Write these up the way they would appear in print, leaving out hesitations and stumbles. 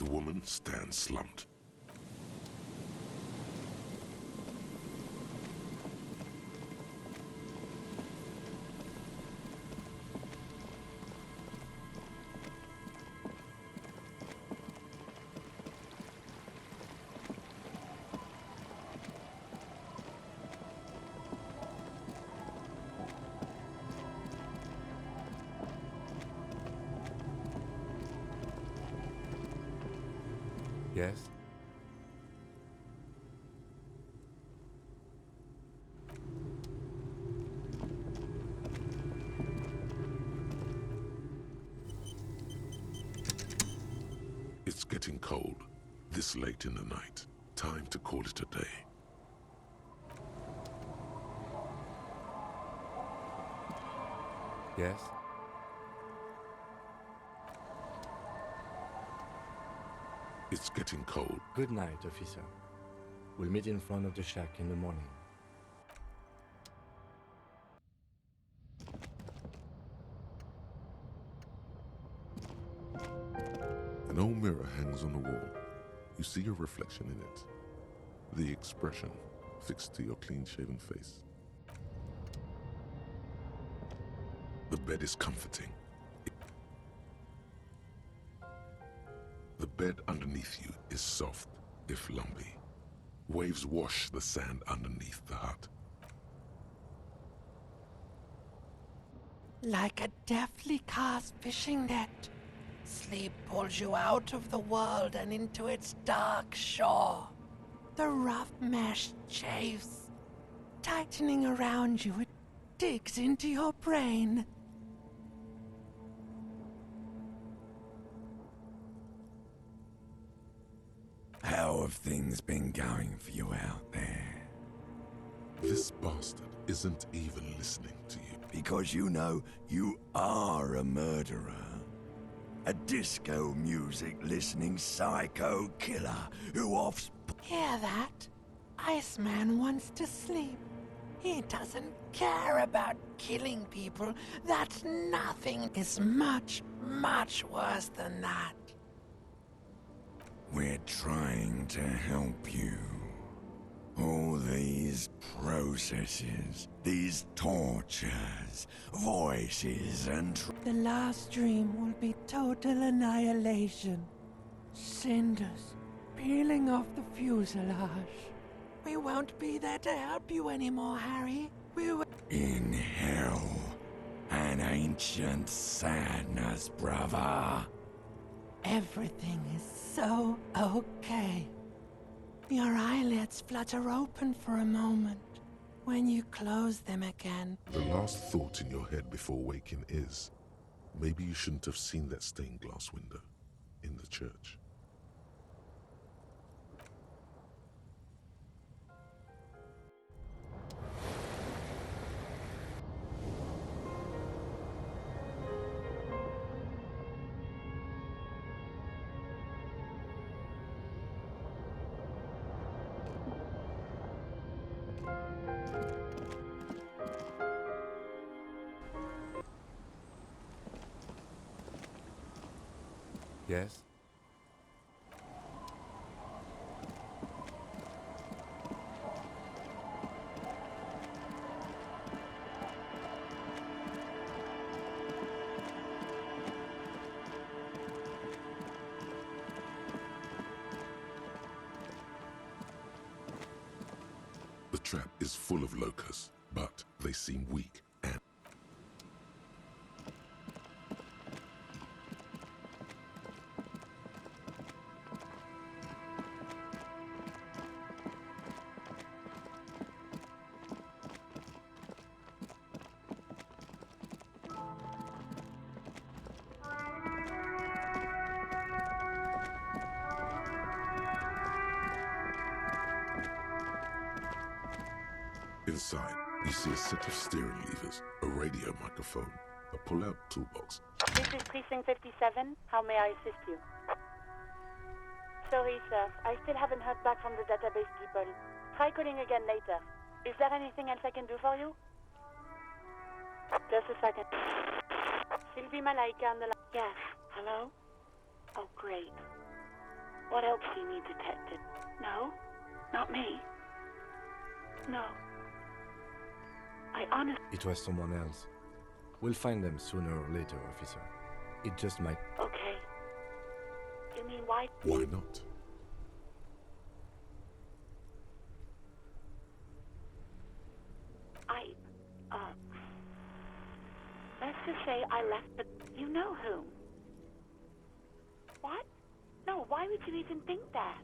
woman stands slumped. Yes? It's getting cold, this late in the night. Time to call it a day. Yes? It's getting cold. Good night, officer. We'll meet in front of the shack in the morning. An old mirror hangs on the wall. You see your reflection in it. The expression fixed to your clean-shaven face. The bed is comforting. The bed underneath you is soft, if lumpy. Waves wash the sand underneath the hut. Like a deftly cast fishing net, sleep pulls you out of the world and into its dark shore. The rough mesh chafes, tightening around you, it digs into your brain. How have things been going for you out there? This bastard isn't even listening to you. Because you know you are a murderer. A disco music listening psycho killer who Hear that? Iceman wants to sleep. He doesn't care about killing people. That's nothing. It's much, much worse than that. We're trying to help you. All these processes, these tortures, voices and... The last dream will be total annihilation. Cinders peeling off the fuselage. We won't be there to help you anymore, Harry. We will... In hell, an ancient sadness, brother. Everything is so okay. Your eyelids flutter open for a moment. When you close them again... The last thought in your head before waking is, maybe you shouldn't have seen that stained glass window in the church. Yes? The trap is full of locusts, but they seem weak and... Inside, you see a set of steering levers, a radio microphone, a pull-out toolbox. This is Precinct 57. How may I assist you? Sorry, sir. I still haven't heard back from the database people. Try calling again later. Is there anything else I can do for you? Just a second. Sylvie Malaika on the line. Yes. Hello? Oh, great. What else do you need detected? No? Not me? No. I honestly... It was someone else. We'll find them sooner or later, officer. It just might... Okay. You mean why... Why not? Let's just say I left the... You know whom? What? No, why would you even think that?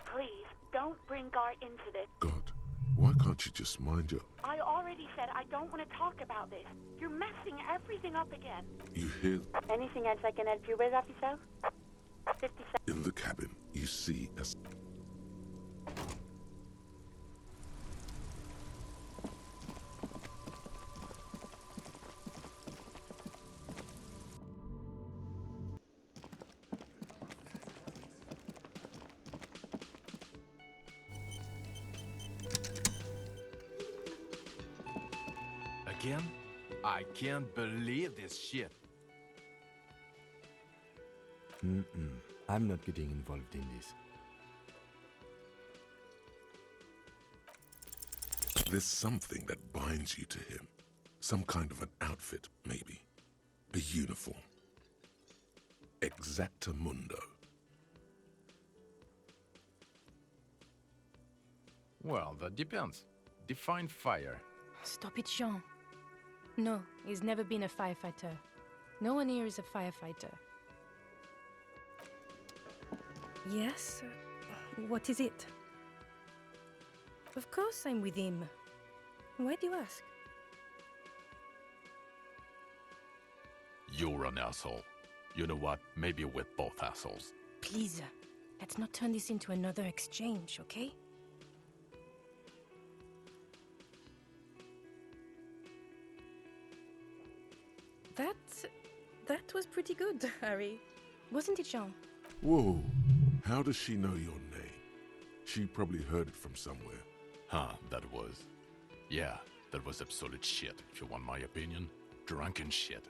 Please, don't bring Gar into this. God, why can't you just mind your... I already said I don't want to talk about this. You're messing everything up again. You hear? Anything else I can help you with, officer? 50 seconds. In the cabin, you see a... Again? I can't believe this shit. I'm not getting involved in this. There's something that binds you to him. Some kind of an outfit, maybe. A uniform. Exactamundo. Well, that depends. Define fire. Stop it, Jean. No, he's never been a firefighter. No one here is a firefighter. Yes? What is it? Of course I'm with him. Why do you ask? You're an asshole. You know what? Maybe we're both assholes. Please, let's not turn this into another exchange, okay? That was pretty good, Harry. Wasn't it, Jean? Whoa, how does she know your name? She probably heard it from somewhere. Huh, that was... Yeah, that was absolute shit, if you want my opinion. Drunken shit.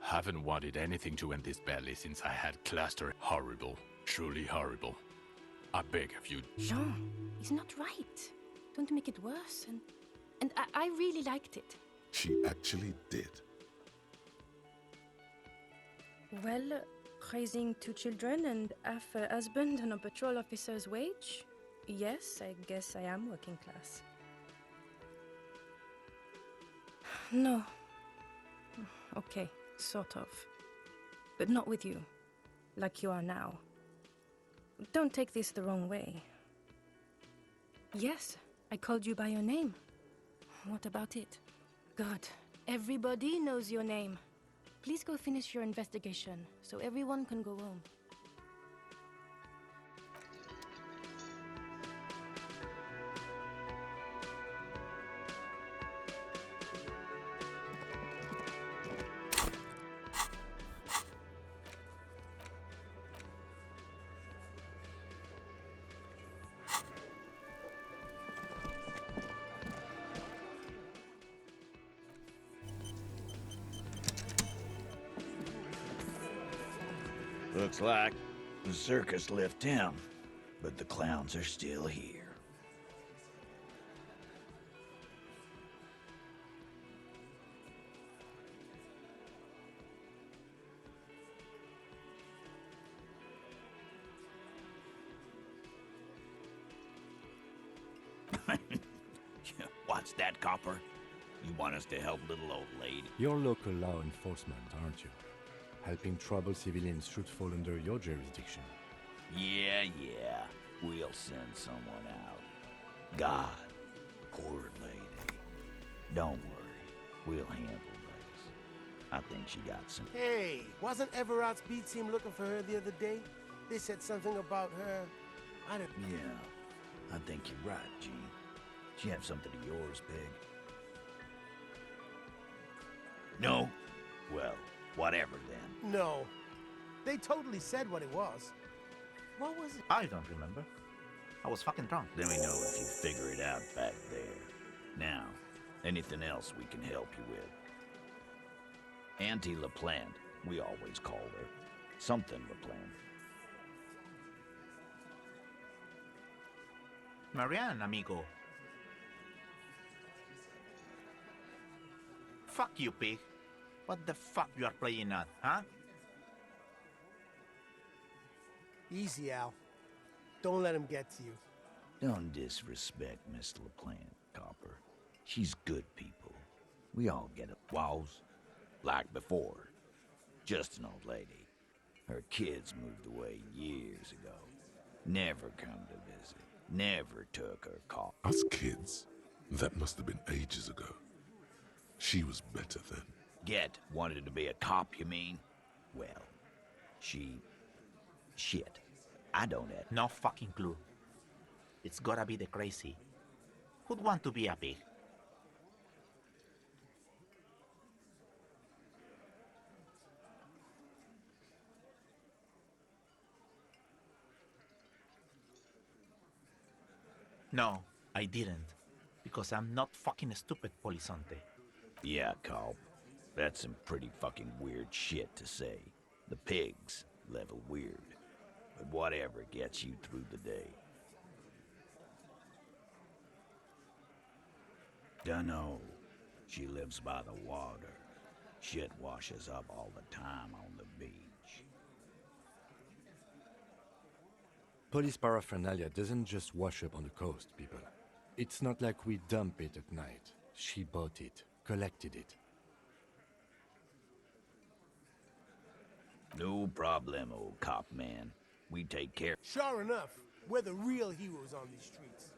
Haven't wanted anything to end this badly since I had cluster. Horrible. Truly horrible. I beg of you. Jean, it's not right. Don't make it worse, and I really liked it. She actually did. Well, raising 2 children and half a husband and a patrol officer's wage? Yes, I guess I am working class. No. Okay, sort of. But not with you. Like you are now. Don't take this the wrong way. Yes, I called you by your name. What about it? Good. Everybody knows your name. Please go finish your investigation, so everyone can go home. Looks like the circus left town, but the clowns are still here. What's that, copper? You want us to help little old lady? You're local law enforcement, aren't you? Helping troubled civilians should fall under your jurisdiction. Yeah, we'll send someone out. God, poor lady. Don't worry, we'll handle this. I think she got some... Hey, wasn't Everard's B team looking for her the other day? They said something about her. I don't... Yeah, I think you're right, Gene. She have something of yours, Pig? No? Well, whatever then. No. They totally said what it was. What was it? I don't remember. I was fucking drunk. Let me know if you figure it out back there. Now, anything else we can help you with? Auntie LaPlante, we always called her. Something LaPlante. Marianne, amigo. Fuck you, pig. What the fuck you are playing at, huh? Easy, Al. Don't let him get to you. Don't disrespect Miss LaPlante, Copper. She's good people. We all get it. Walls, like before. Just an old lady. Her kids moved away years ago. Never come to visit. Never took her call. Us kids? That must have been ages ago. She was better then. Get wanted to be a cop, you mean? Well, she... shit. I don't have... No fucking clue. It's gotta be the crazy. Who'd want to be a pig? No, I didn't. Because I'm not fucking stupid, Polizonte. Yeah, Cop. That's some pretty fucking weird shit to say. The pigs level weird. But whatever gets you through the day. Dunno. She lives by the water. Shit washes up all the time on the beach. Police paraphernalia doesn't just wash up on the coast, people. It's not like we dump it at night. She bought it, collected it. No problemo, cop man. We take care. Sure enough, we're the real heroes on these streets.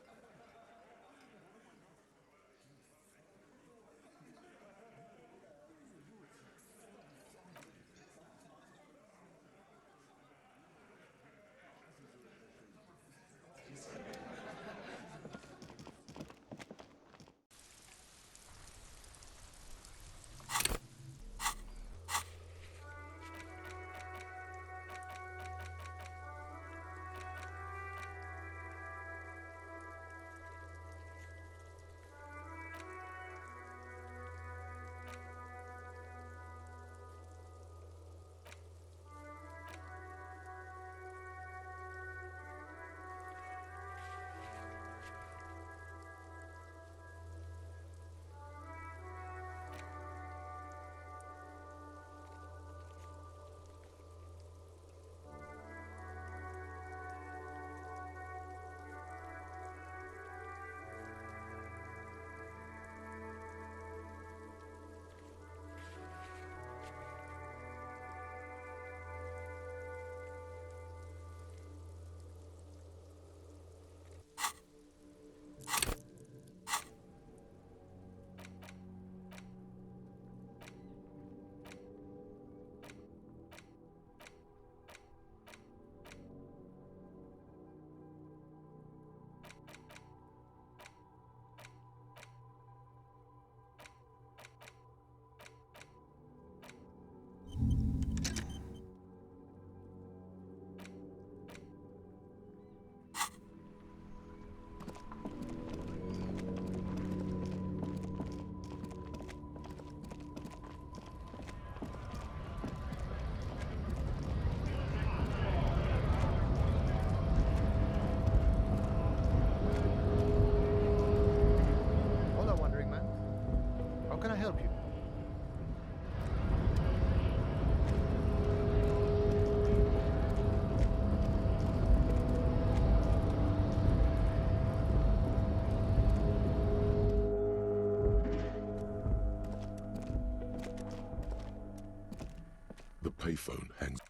The payphone hangs.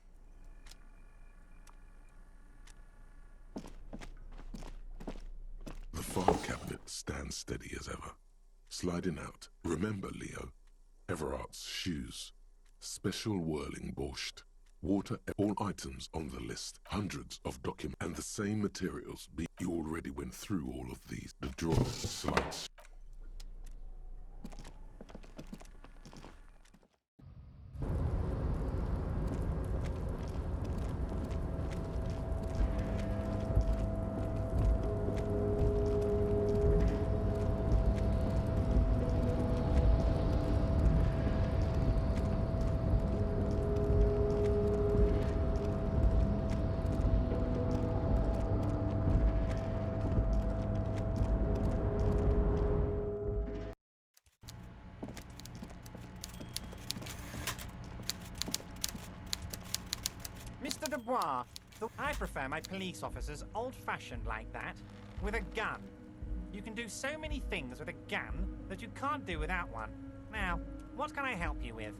The file cabinet stands steady as ever. Sliding out. Remember, Leo. Everart's shoes. Special whirling borscht. Water, all items on the list. Hundreds of documents. And the same materials. You already went through all of these. The drawers, slides. de bois. I prefer my police officers old-fashioned like that, with a gun. You can do so many things with a gun that you can't do without one. Now, what can I help you with?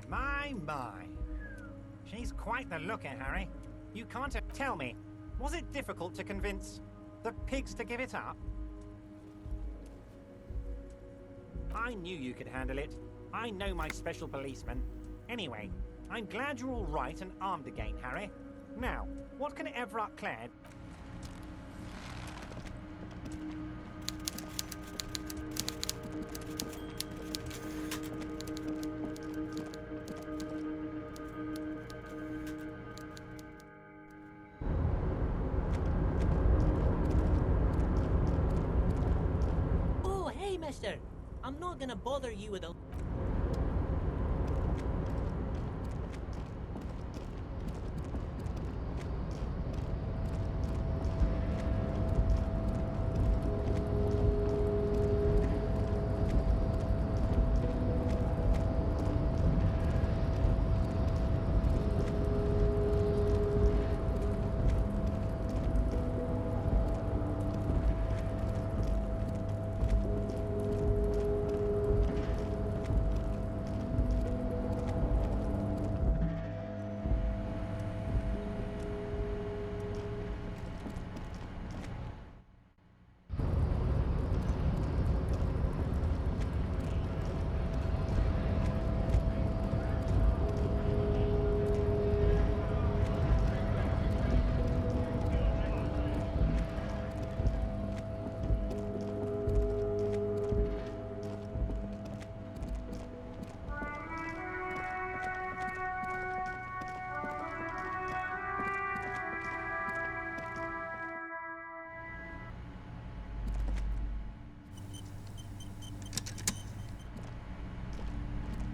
My. She's quite the looker, Harry. You can't tell me. Was it difficult to convince the pigs to give it up? I knew you could handle it. I know my special policeman. Anyway, I'm glad you're all right and armed again, Harry. Now, what can Everard Clare... Oh, hey, mister. I'm not gonna bother you with a...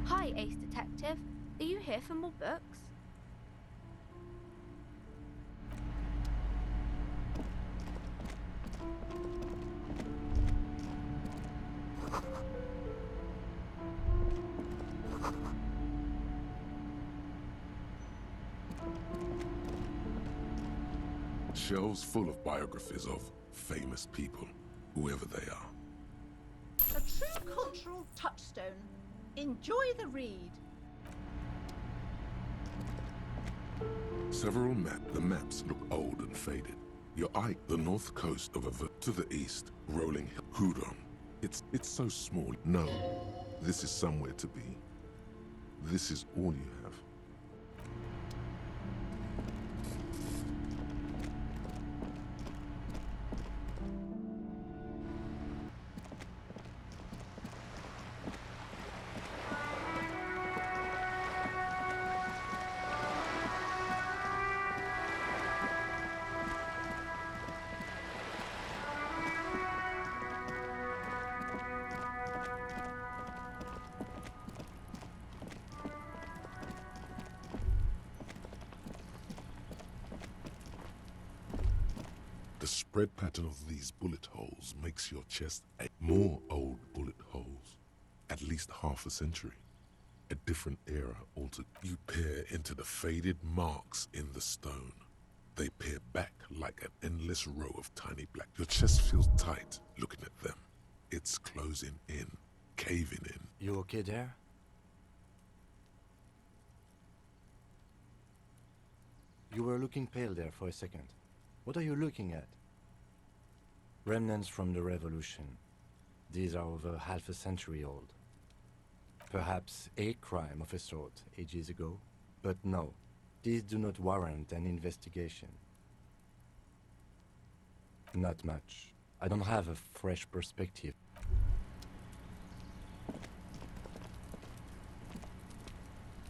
Hi, Ace Detective. Are you here for more books? Shelves full of biographies of famous people, whoever they are. A true cultural touchstone. Enjoy the read. Several the maps look old and faded. Your eye, the north coast of to the east, rolling Hudon. It's so small. No, this is somewhere to be. This is all you have. The spread pattern of these bullet holes makes your chest ache. More old bullet holes, at least half a century. A different era altered. You peer into the faded marks in the stone. They peer back like an endless row of tiny black. Your chest feels tight looking at them. It's closing in, caving in. You okay there? You were looking pale there for a second. What are you looking at? Remnants from the revolution. These are over half a century old. Perhaps a crime of a sort ages ago, but no, these do not warrant an investigation. Not much. I don't have a fresh perspective.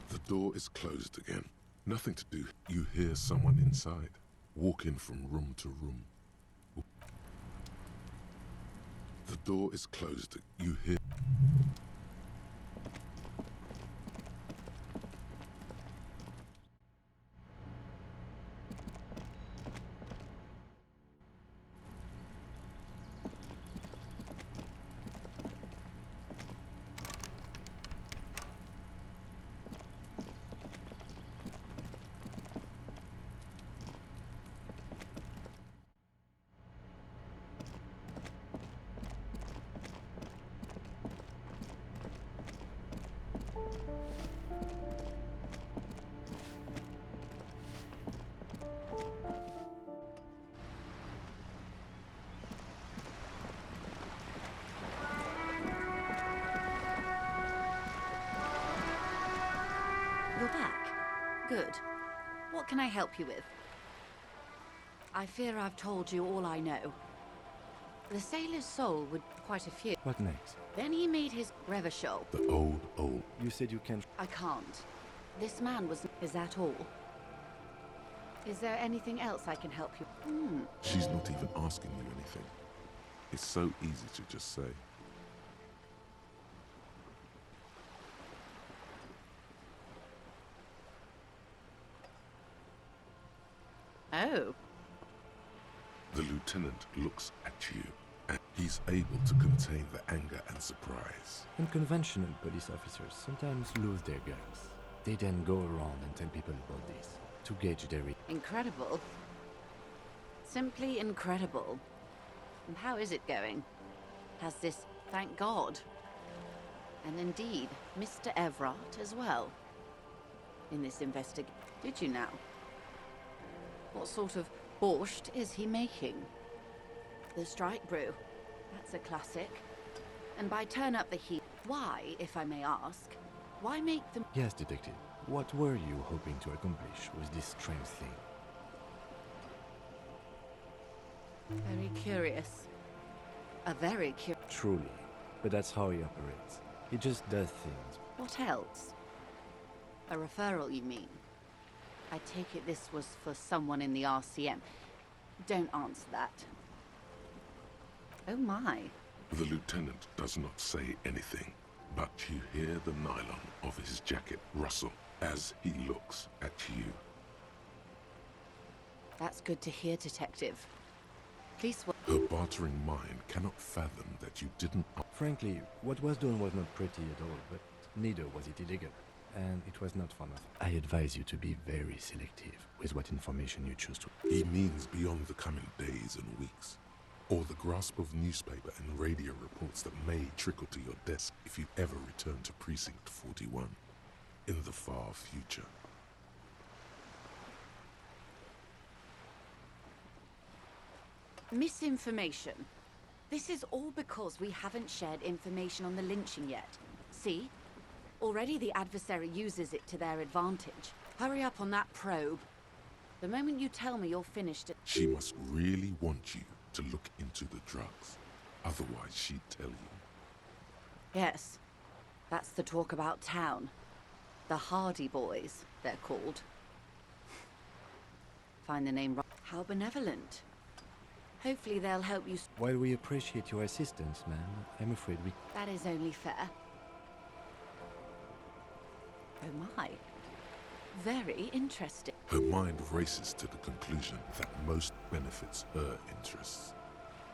The door is closed again. Nothing to do. You hear someone inside, walking from room to room. The door is closed. You hear... Good. What can I help you with? I fear I've told you all I know. The sailor's soul would quite a few. What next? Then he made his reversal. The old. You said you can't. I can't. This man was... Is that all? Is there anything else I can help you? She's not even asking you anything. It's so easy to just say. Oh. The lieutenant looks at you, and he's able to contain the anger and surprise. Unconventional police officers sometimes lose their guns. They then go around and tell people about this, to gauge their... Incredible. Simply incredible. And how is it going? Has this... Thank God. And indeed, Mr. Everard as well. In this investigation. Did you now? What sort of borscht is he making? The strike brew. That's a classic. And by turn up the heat, why, if I may ask, why make them... Yes, Detective. What were you hoping to accomplish with this strange thing? Very curious. A very curious... Truly. But that's how he operates. He just does things. What else? A referral, you mean? I take it this was for someone in the RCM. Don't answer that. Oh my. The lieutenant does not say anything, but you hear the nylon of his jacket rustle as he looks at you. That's good to hear, Detective. Please... Her bartering mind cannot fathom that you didn't... Frankly, what was done was not pretty at all, but neither was it illegal. And it was not for nothing. I advise you to be very selective with what information you choose to... He means beyond the coming days and weeks, or the grasp of newspaper and radio reports that may trickle to your desk if you ever return to Precinct 41 in the far future. Misinformation. This is all because we haven't shared information on the lynching yet. See? Already the adversary uses it to their advantage. Hurry up on that probe. The moment you tell me you're finished... She must really want you to look into the drugs. Otherwise, she'd tell you. Yes. That's the talk about town. The Hardy Boys, they're called. Find the name right. How benevolent. Hopefully they'll help you... While we appreciate your assistance, ma'am, I'm afraid we... That is only fair. Oh my. Very interesting. Her mind races to the conclusion that most benefits her interests.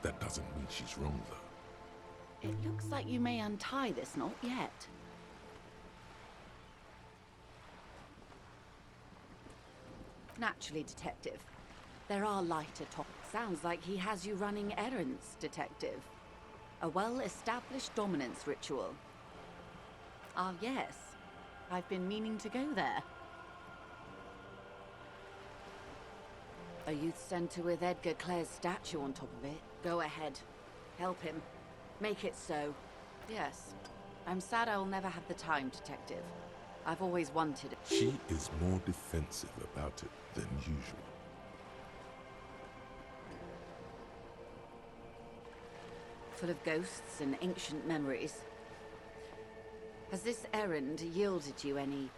That doesn't mean she's wrong, though. It looks like you may untie this knot yet. Naturally, Detective. There are lighter topics. Sounds like he has you running errands, Detective. A well-established dominance ritual. Ah, yes. I've been meaning to go there. A youth centre with Edgar Clare's statue on top of it. Go ahead. Help him. Make it so. Yes. I'm sad I'll never have the time, Detective. I've always wanted it. She is more defensive about it than usual. Full of ghosts and ancient memories. Has this errand yielded you any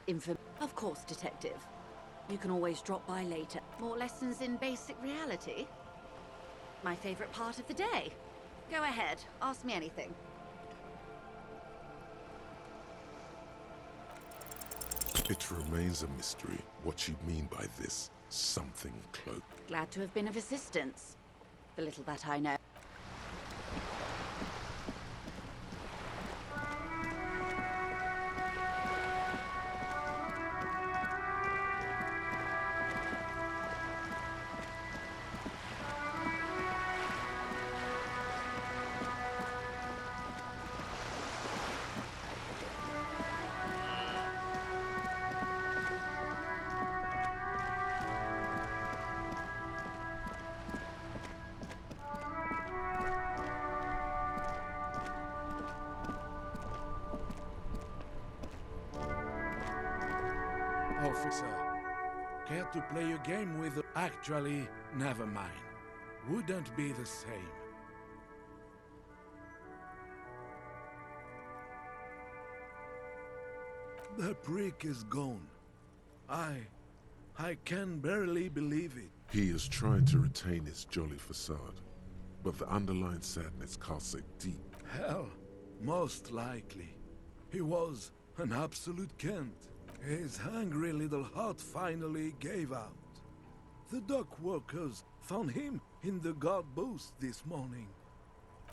information? Of course, Detective. You can always drop by later. More lessons in basic reality? My favorite part of the day. Go ahead, ask me anything. It remains a mystery what you mean by this something cloak. Glad to have been of assistance. The little that I know. officer. Care to play a game with... Actually, never mind. Wouldn't be the same. The prick is gone. I can barely believe it. He is trying to retain his jolly facade, but the underlying sadness casts a deep... Hell, most likely. He was an absolute Kent. His hungry little heart finally gave out. The dock workers found him in the guard booth this morning.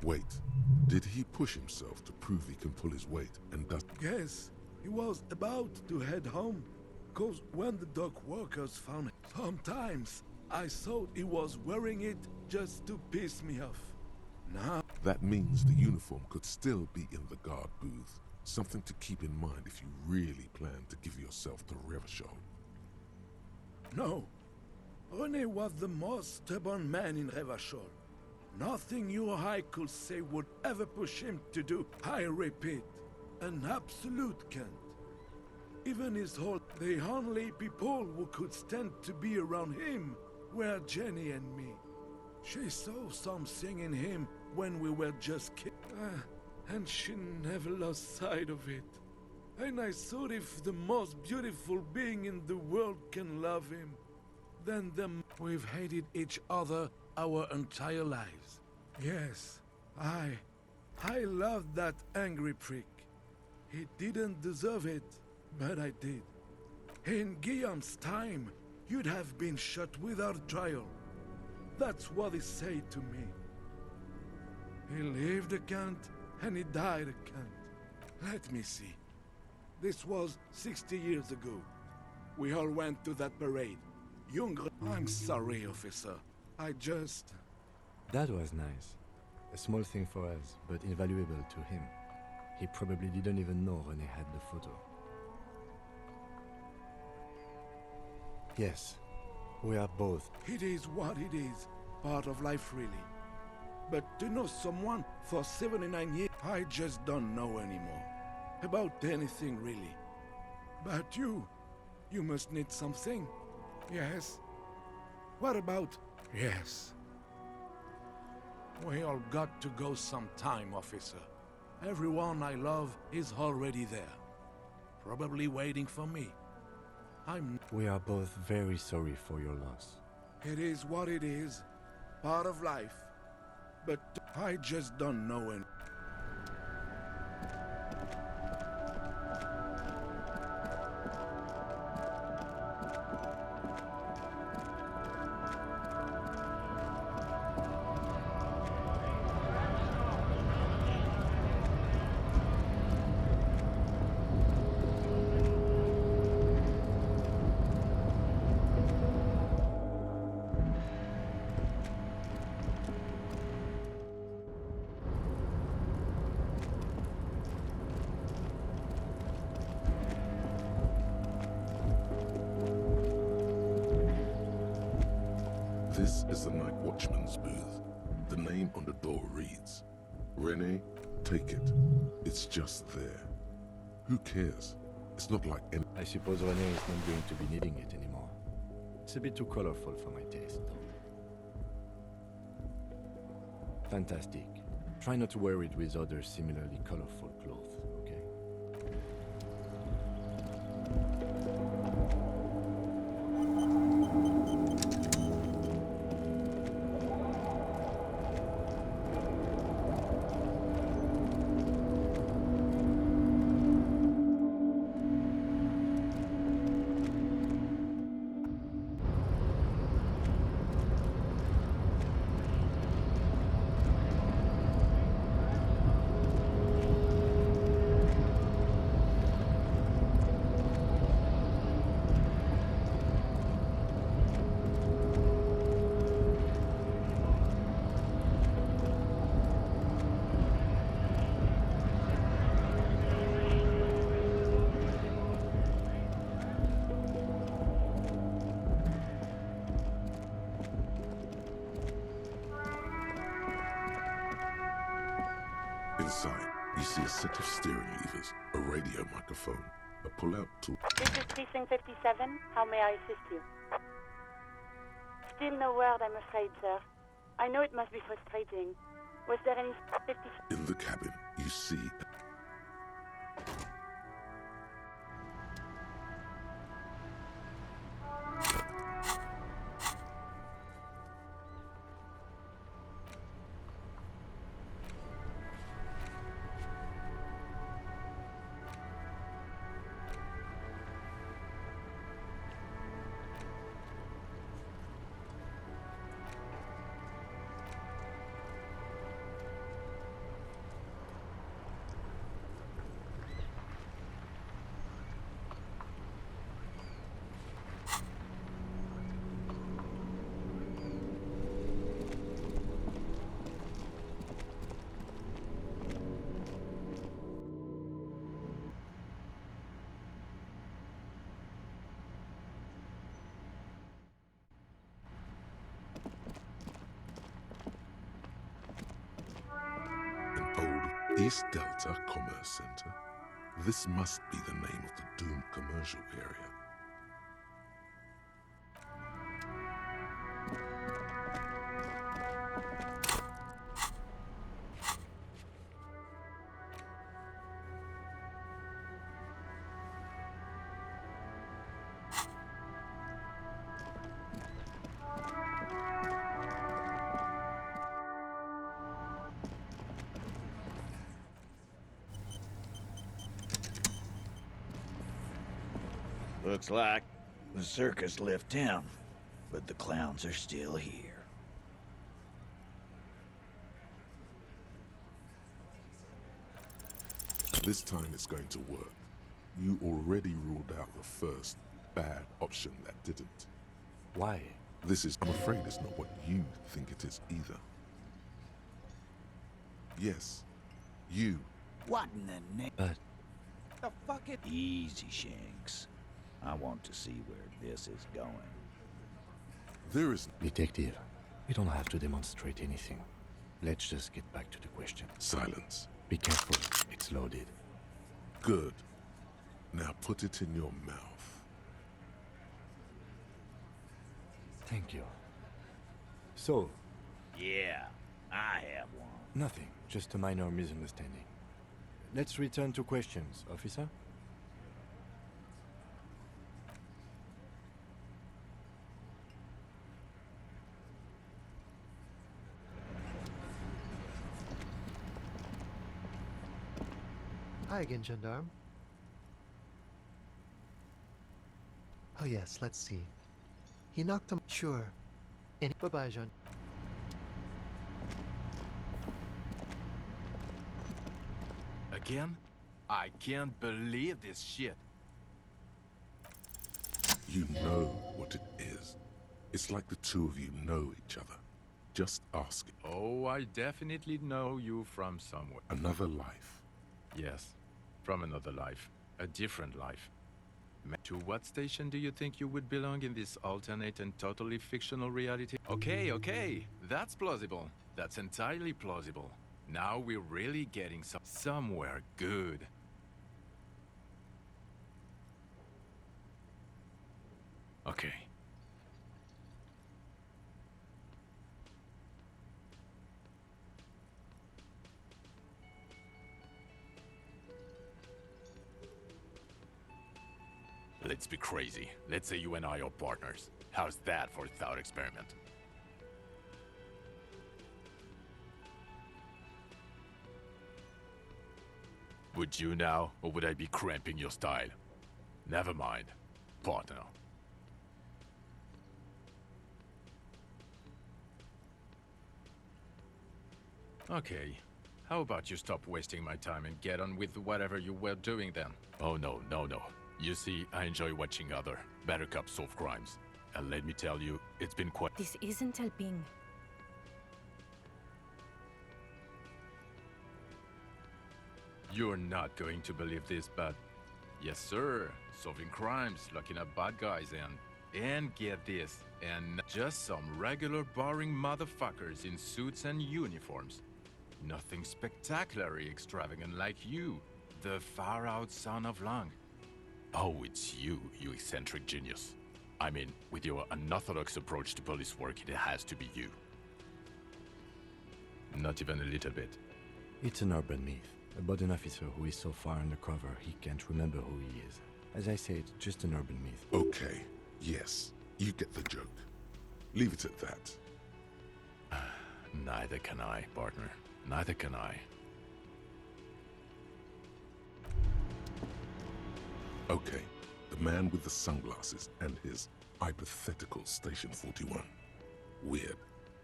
Wait, did he push himself to prove he can pull his weight and does... Yes, he was about to head home. Cause when the dock workers found him, sometimes I thought he was wearing it just to piss me off. Now... That means the uniform could still be in the guard booth. Something to keep in mind if you really plan to give yourself to Revachol. No. René was the most stubborn man in Revachol. Nothing you or I could say would ever push him to do, I repeat, an absolute Kent. Even his whole... The only people who could stand to be around him were Jenny and me. She saw something in him when we were just kids. And she never lost sight of it. And I thought if the most beautiful being in the world can love him, then we've hated each other our entire lives. Yes, I loved that angry prick. He didn't deserve it, but I did. In Guillaume's time, you'd have been shot without trial. That's what he said to me. He lived a Kent, and he died a Kent. Let me see. This was 60 years ago. We all went to that parade. I'm sorry, officer. I just... That was nice. A small thing for us, but invaluable to him. He probably didn't even know René had the photo. Yes, we are both. It is what it is. Part of life, really. But to know someone for 79 years, I just don't know anymore. About anything, really. But you must need something. Yes? What about... Yes. We all got to go sometime, officer. Everyone I love is already there. Probably waiting for me. We are both very sorry for your loss. It is what it is. Part of life. But I just don't know any... This is the night watchman's booth. The name on the door reads, René, take it. It's just there. Who cares? It's not like any... I suppose René is not going to be needing it anymore. It's a bit too colorful for my taste, though. Fantastic. Try not to wear it with other similarly colorful clothes, okay? Inside, you see a set of steering levers, a radio microphone, a pull-out tool... This is Precinct 57. How may I assist you? Still no word, I'm afraid, sir. I know it must be frustrating. Was there any 50... In the cabin, you see... East Delta Commerce Center. This must be the name of the doomed commercial area. Looks like the circus left town, but the clowns are still here. This time it's going to work. You already ruled out the first bad option that didn't. Why? This is, I'm afraid, it's not what you think it is either. Yes, you. What in the name? But... The fucking... Easy, Shanks. I want to see where this is going. There is... Detective, we don't have to demonstrate anything. Let's just get back to the question. Silence. Be careful, it's loaded. Good. Now put it in your mouth. Thank you. So... Yeah, I have one. Nothing, just a minor misunderstanding. Let's return to questions, officer. Hi again, gendarme. Oh yes, let's see. He knocked him. Sure. And bye-bye, Jean. Again? I can't believe this shit. You know what it is. It's like the two of you know each other. Just ask it. Oh, I definitely know you from somewhere. Another life. Yes, from another life. A different life. To what station do you think you would belong in this alternate and totally fictional reality? Okay, that's plausible. That's entirely plausible. Now we're really getting somewhere good. Okay. Let's be crazy. Let's say you and I are partners. How's that for a thought experiment? Would you now, or would I be cramping your style? Never mind. Partner. Okay. How about you stop wasting my time and get on with whatever you were doing then? Oh no. You see, I enjoy watching other better cops solve crimes. And let me tell you, it's been quite... This isn't helping. You're not going to believe this, but... Yes, sir. Solving crimes, locking up bad guys, and get this, and just some regular boring motherfuckers in suits and uniforms. Nothing spectacularly extravagant like you, the far-out son of Lang. Oh, it's you, you eccentric genius. I mean, with your unorthodox approach to police work, it has to be you. Not even a little bit. It's an urban myth about an officer who is so far undercover he can't remember who he is. As I said, just an urban myth. Okay, yes, you get the joke. Leave it at that. Neither can I, partner. Neither can I. Okay, the man with the sunglasses and his hypothetical Station 41. Weird,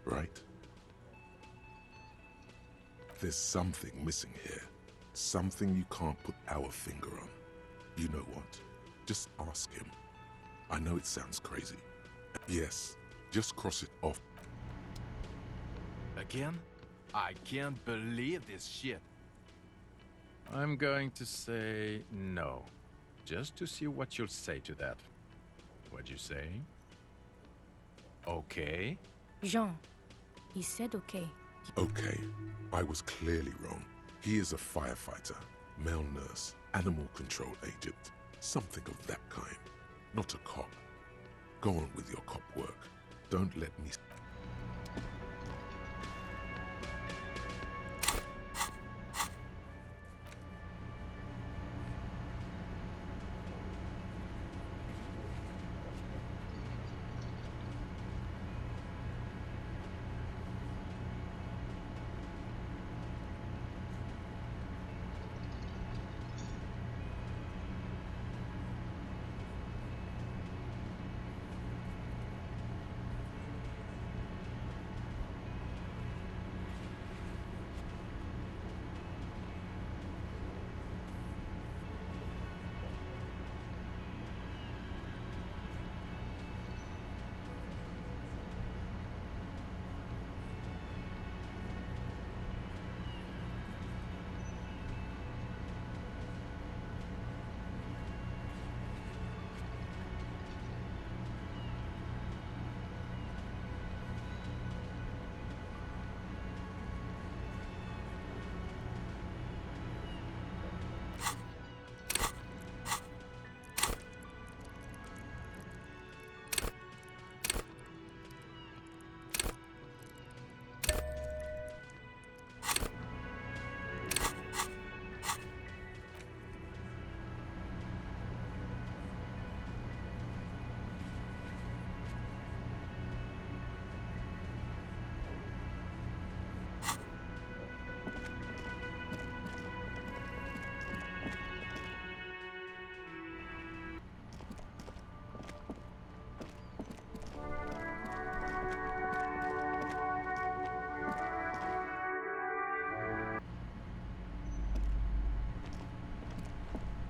right? There's something missing here. Something you can't put our finger on. You know what? Just ask him. I know it sounds crazy. Yes, just cross it off. Again? I can't believe this shit. I'm going to say no. Just to see what you'll say to that. What'd you say? Okay? Jean, he said okay. Okay, I was clearly wrong. He is a firefighter, male nurse, animal control agent, something of that kind. Not a cop. Go on with your cop work. Don't let me...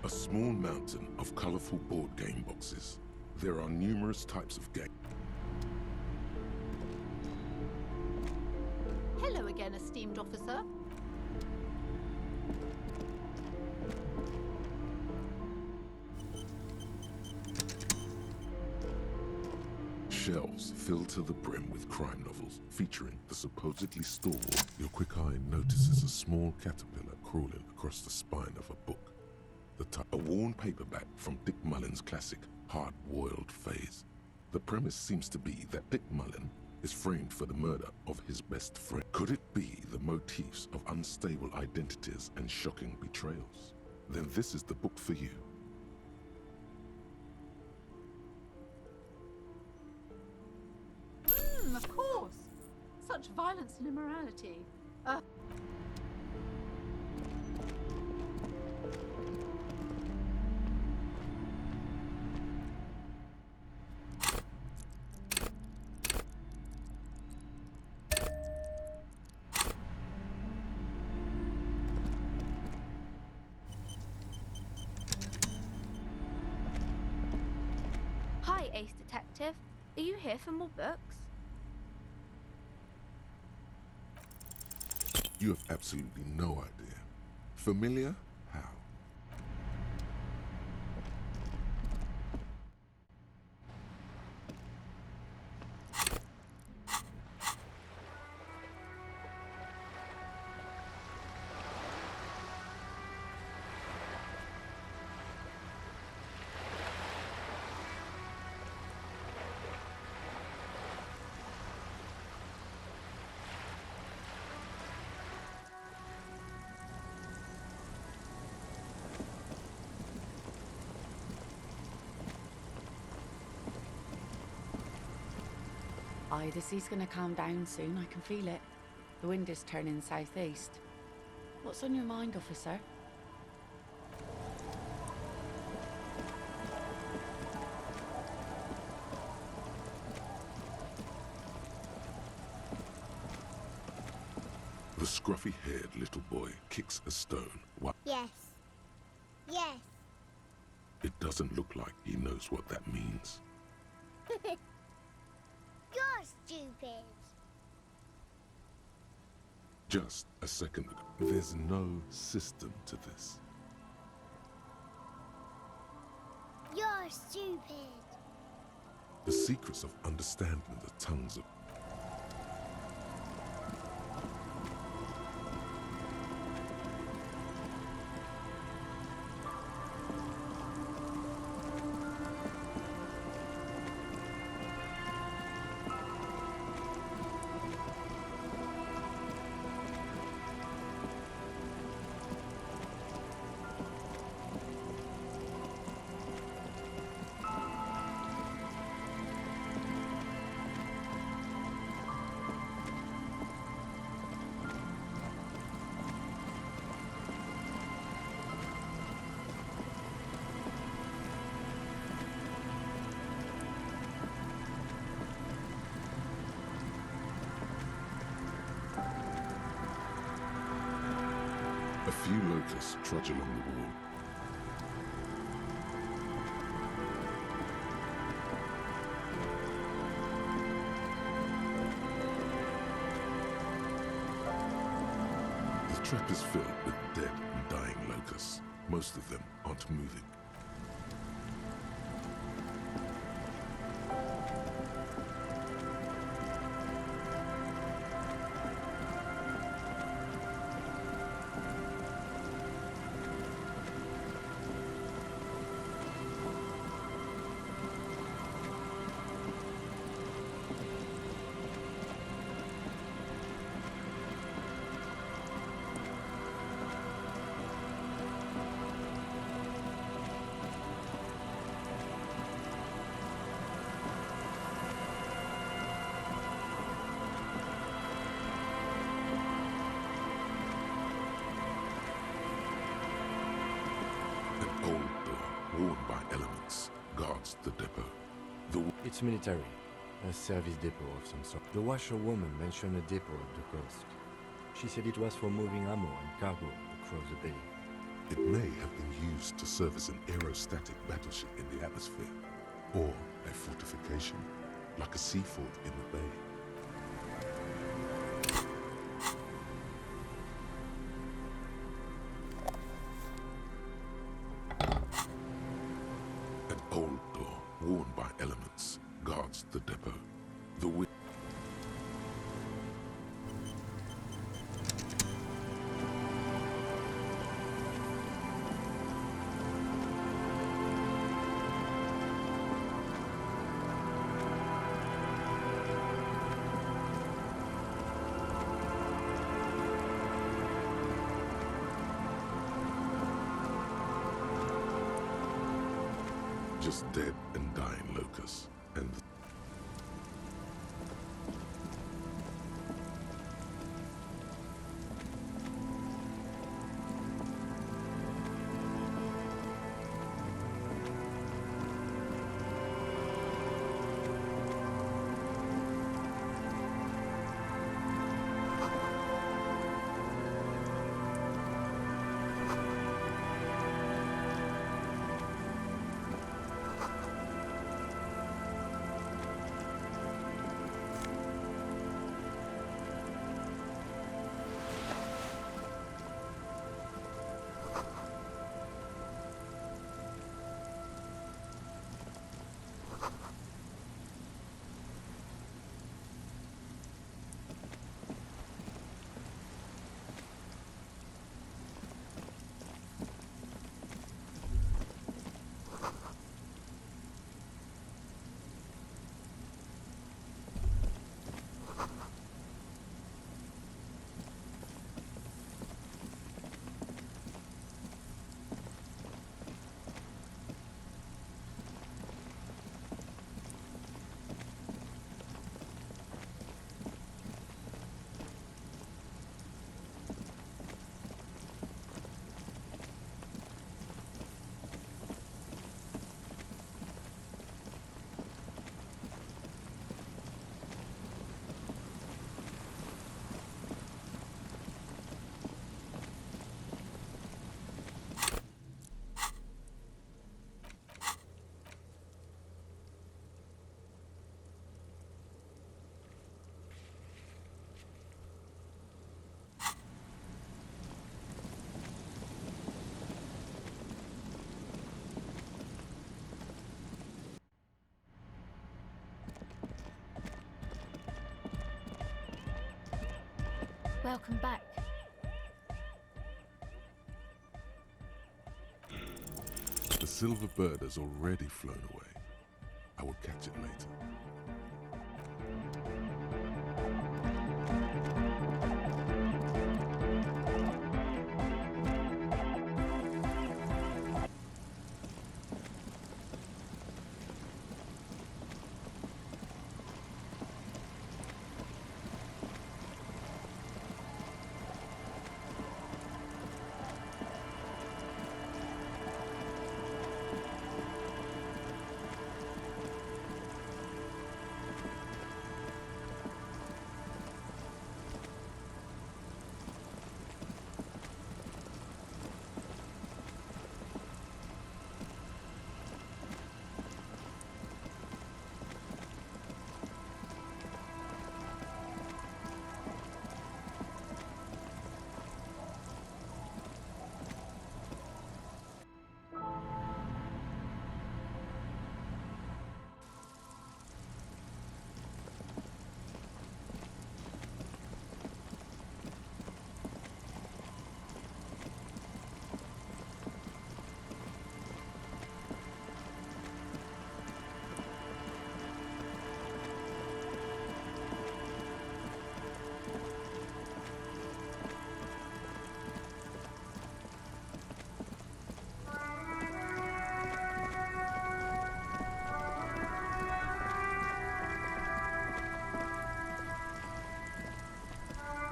A small mountain of colorful board game boxes. There are numerous types of games. Hello again, esteemed officer. Shelves filled to the brim with crime novels featuring the supposedly stalwart. Your quick eye notices a small caterpillar crawling across the spine of a book. A worn paperback from Dick Mullen's classic Hard-Boiled Phase. The premise seems to be that Dick Mullen is framed for the murder of his best friend. Could it be the motifs of unstable identities and shocking betrayals? Then this is the book for you. Of course. Such violence and immorality. Hi, Ace Detective. Are you here for more books? You have absolutely no idea. Familiar? How? by. The sea's gonna calm down soon. I can feel it. The wind is turning southeast. What's on your mind, officer? The scruffy-haired little boy kicks a stone. What? Yes. Yes. It doesn't look like he knows what that means. You're stupid. Just a second ago. There's no system to this. You're stupid. The secrets of understanding the tongues of... A few locusts trudge along the wall. The trap is filled with dead and dying locusts. Most of them aren't moving. Worn by elements, guards the depot. It's military, a service depot of some sort. The washerwoman mentioned a depot at the coast. She said it was for moving ammo and cargo across the bay. It may have been used to serve as an aerostatic battleship in the atmosphere, or a fortification, like a sea fort in the bay. Old door, worn by elements, guards the depot. The wind. Just dead and dying locusts, and Welcome back. The silver bird has already flown away. I will catch it later.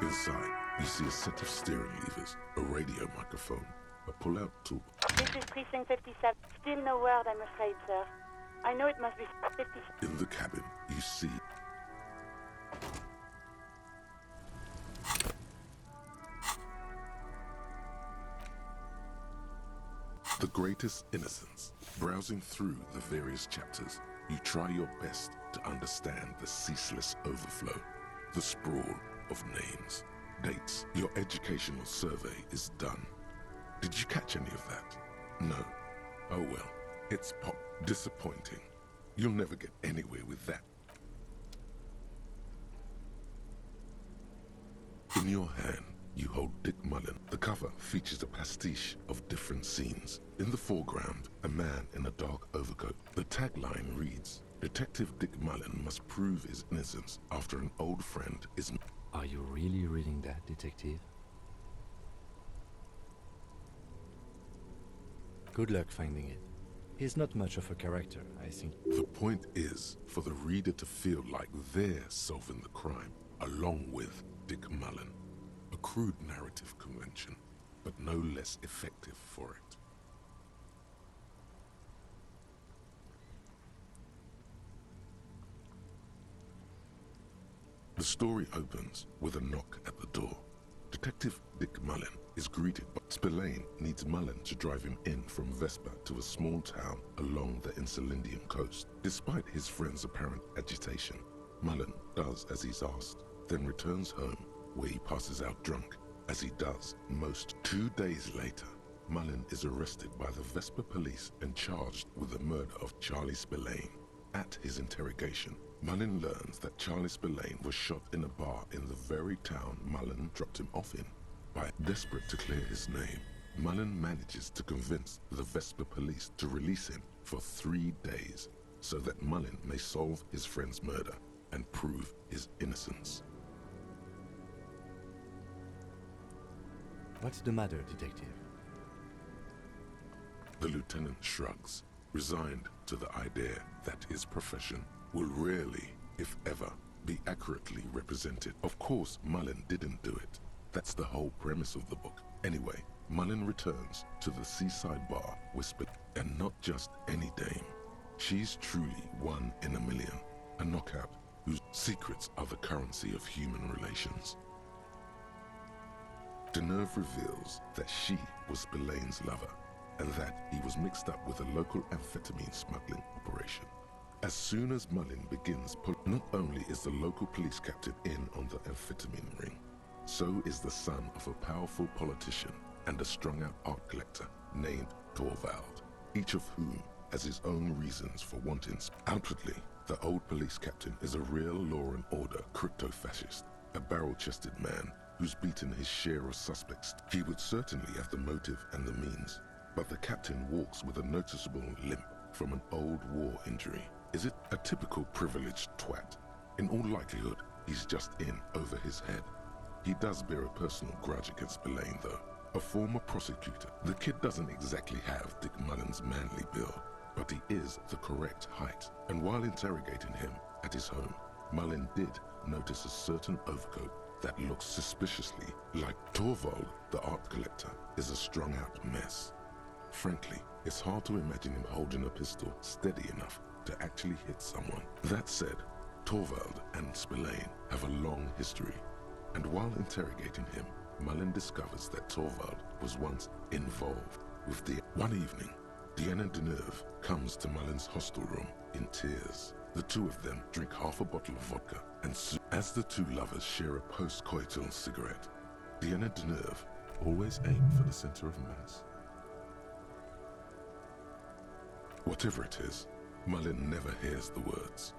Inside, you see a set of steering levers, a radio microphone, a pull-out tool. This is Precinct 57. Still no word, I'm afraid, sir. I know it must be 50. In the cabin, you see the greatest innocence. Browsing through the various chapters, you try your best to understand the ceaseless overflow, the sprawl of names, dates. Your educational survey is done. Did you catch any of that? No. Oh well, it's disappointing. You'll never get anywhere with that. In your hand, you hold Dick Mullen. The cover features a pastiche of different scenes. In the foreground, a man in a dark overcoat. The tagline reads, Detective Dick Mullen must prove his innocence after an old friend is... Are you really reading that, detective? Good luck finding it. He's not much of a character, I think. The point is for the reader to feel like they're solving the crime, along with Dick Mullen. A crude narrative convention, but no less effective for it. The story opens with a knock at the door. Detective Dick Mullen is greeted by Spillane needs Mullen to drive him in from Vespa to a small town along the Insulindian coast. Despite his friend's apparent agitation, Mullen does as he's asked, then returns home where he passes out drunk, as he does most. 2 days later, Mullen is arrested by the Vespa police and charged with the murder of Charlie Spillane. At his interrogation, Mullen learns that Charlie Spillane was shot in a bar in the very town Mullen dropped him off in. Desperate to clear his name, Mullen manages to convince the Vespa police to release him for 3 days so that Mullen may solve his friend's murder and prove his innocence. What's the matter, detective? The lieutenant shrugs, resigned to the idea that his profession will rarely, if ever, be accurately represented. Of course, Mullen didn't do it. That's the whole premise of the book. Anyway, Mullen returns to the seaside bar whispered, and not just any dame. She's truly one in a million, a knockout whose secrets are the currency of human relations. Deneuve reveals that she was Spillane's lover, and that he was mixed up with a local amphetamine smuggling operation. As soon as Mullen begins, not only is the local police captain in on the amphetamine ring, so is the son of a powerful politician and a strung-out art collector named Torvald, each of whom has his own reasons for wanting. Outwardly, the old police captain is a real law and order crypto-fascist, a barrel-chested man who's beaten his share of suspects. He would certainly have the motive and the means, but the captain walks with a noticeable limp from an old war injury. Is it a typical privileged twat? In all likelihood, he's just in over his head. He does bear a personal grudge against Spillane, though. A former prosecutor, the kid doesn't exactly have Dick Mullen's manly build, but he is the correct height. And while interrogating him at his home, Mullen did notice a certain overcoat that looks suspiciously like Torvald, the art collector, is a strung-out mess. Frankly, it's hard to imagine him holding a pistol steady enough to actually hit someone. That said, Torvald and Spillane have a long history, and while interrogating him, Mullen discovers that Torvald was once involved with One evening, Deanna Deneuve comes to Mullen's hostel room in tears. The two of them drink half a bottle of vodka, and as the two lovers share a post-coital cigarette, Deanna Deneuve always aimed for the center of mass. Whatever it is, Mullen never hears the words.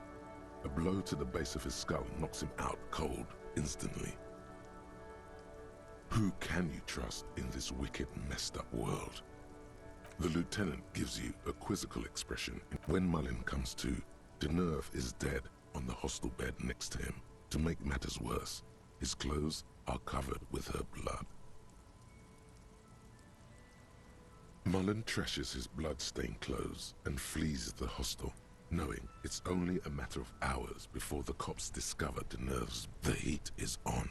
A blow to the base of his skull knocks him out cold instantly. Who can you trust in this wicked, messed up world? The lieutenant gives you a quizzical expression. When Mullen comes to, Deneuve is dead on the hostel bed next to him. To make matters worse, his clothes are covered with her blood. Mullen trashes his blood-stained clothes and flees the hostel, knowing it's only a matter of hours before the cops discover Deneuve's. The heat is on.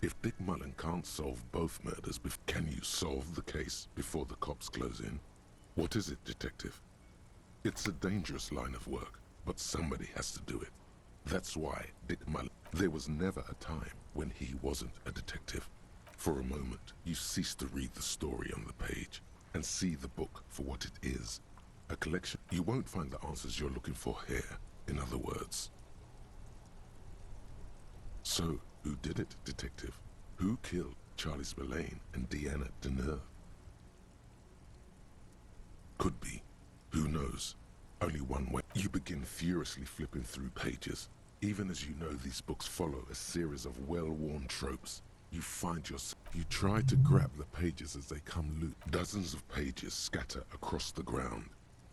If Dick Mullen can't solve both murders, can you solve the case before the cops close in? What is it, detective? It's a dangerous line of work, but somebody has to do it. That's why Dick Mullen. There was never a time when he wasn't a detective. For a moment, you cease to read the story on the page and see the book for what it is. A collection. You won't find the answers you're looking for here, in other words. So, who did it, detective? Who killed Charlie Spillane and Deanna Deneuve? Could be. Who knows? Only one way. You begin furiously flipping through pages. Even as you know these books follow a series of well-worn tropes, you find yourself. You try to grab the pages as they come loose. Dozens of pages scatter across the ground.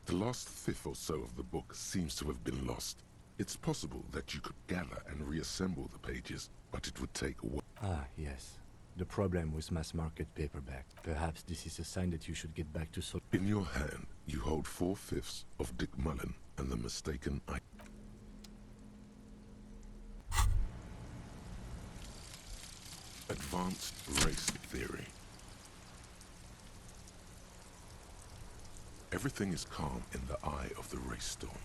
The last fifth or so of the book seems to have been lost. It's possible that you could gather and reassemble the pages, but it would take a while. Ah, yes. The problem with mass-market paperback. Perhaps this is a sign that you should get back to In your hand, you hold 4/5 of Dick Mullen and the mistaken eye. Advanced race theory. Everything is calm in the eye of the race storm.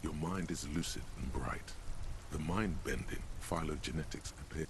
Your mind is lucid and bright. The mind-bending phylogenetics appear.